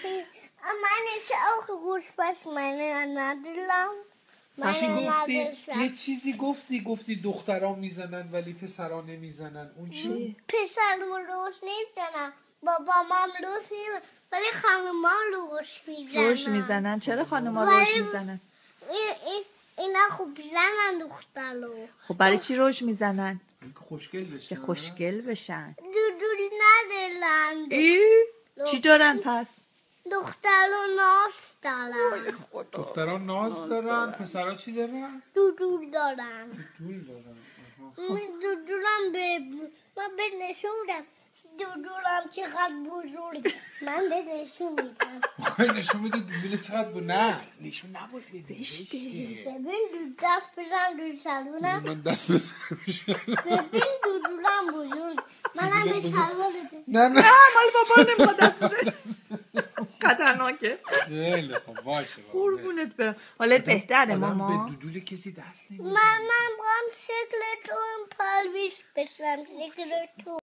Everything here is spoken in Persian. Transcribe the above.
من auch گوشت من ندارم. چی گفتی؟ یه چیزی گفتی دخترها میزنن ولی پسرها نمیزنن. اون چی؟ پسر روش نمیزنن، بابام هم روش نمیزنن ولی خانوما روش میزنن. روش میزنن؟ چرا خانوما روش میزنن؟ اینا خوب زنن دخترو. خب برای چی روش میزنن؟ خوشگل بشن. که خوشگل بشن. دودول ندارن. چی دارن پس؟ دخترو ناز دارن. دخترها ناز دارن، پسرها چی دارن؟ دودول دارن. دودول دارن. دودولم من به نشونم دودولم چقدر بزرگ. من به نشون میدم. بخوای نشون میده دودول چقدر نه نشون نباید بدی. ببین دست بزن روی سلونم. من دست بزنم. ببین دودولم بزرگ. منم به سلوان نه مال بابا نمیخواد دست بزن. خطرناکه. خیلی خب باشه. قربونت برم. حالت بهتره ماما؟ به دودول کسی دست نمیزنه. من باهم شکل تو پالویش بسم شکل تو.